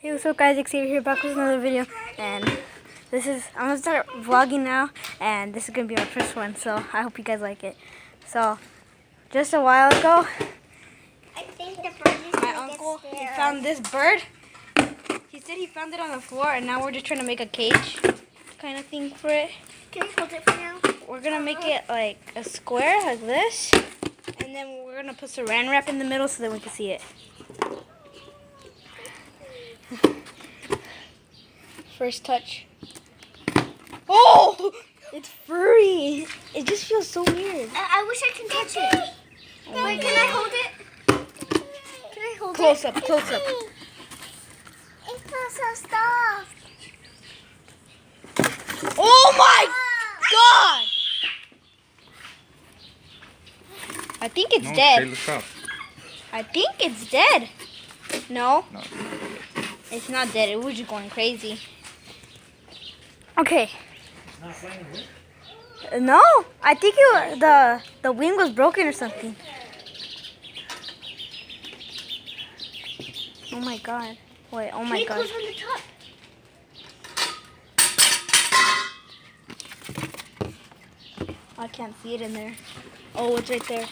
Hey, what's up guys, Xavier here back with another video, and I'm gonna start vlogging now, and this is gonna be my first one, so I hope you guys like it. So, just a while ago, I think the bird is my uncle, he found this bird. He said he found it on the floor, and now we're just trying to make a cage kind of thing for it. Can you hold it for now? We're gonna make it like a square, like this, and then we're gonna put saran wrap in the middle so that we can see it. First touch. Oh! It's furry. It just feels so weird. I wish I can touch it. Wait, can I hold it? Can I hold Close it? up, close up. It feels so soft. Oh my god! I think it's dead. Okay, look up. I think it's dead. No? No. It's not dead. It was just going crazy. Okay. No, I think the wing was broken or something. Oh my god. Wait, oh my god. It goes on the top. I can't see it in there. Oh, it's right there.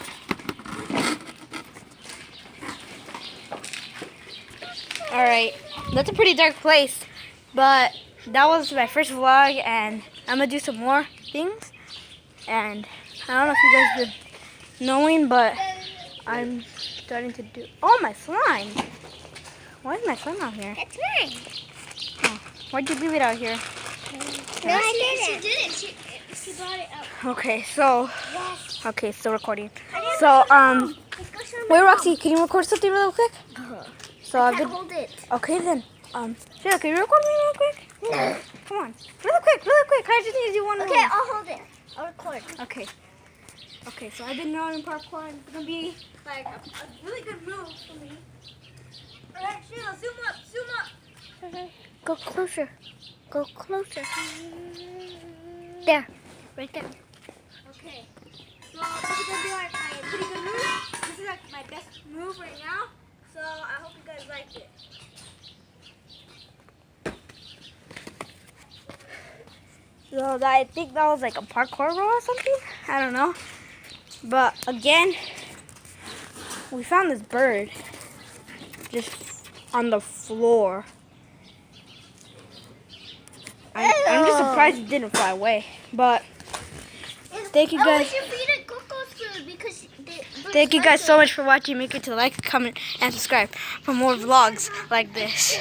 Alright, that's a pretty dark place, but that was my first vlog, and I'm gonna do some more things. And I don't know if you guys been knowing, but I'm starting to do. Oh, my slime! Why is my slime out here? That's mine. Oh, why'd you leave it out here? No, I didn't. She didn't. She brought it up. Okay, so Yes. okay, still recording. So wait, Roxy, can you record something real quick? So I've been. Hold it. Okay then. Sheila, can you record me real quick? Come on, really quick. I just need to do one more. Okay, I'll hold it. I'll record. Okay. Okay, so I've been knowing parkour, and it's gonna be like a really good move for me. Alright, Sheila, zoom up. Go closer. Go closer. There. Right there. Okay. So this is gonna be like my pretty good move. This is like my best move right now. So I hope you guys like it. So I think that was like a parkour roll or something. I don't know. But again, we found this bird just on the floor. I'm just surprised it didn't fly away. But thank you guys. You feed it Coco's food because Thank you guys so much for watching. Make sure to like, comment, and subscribe for more vlogs like this.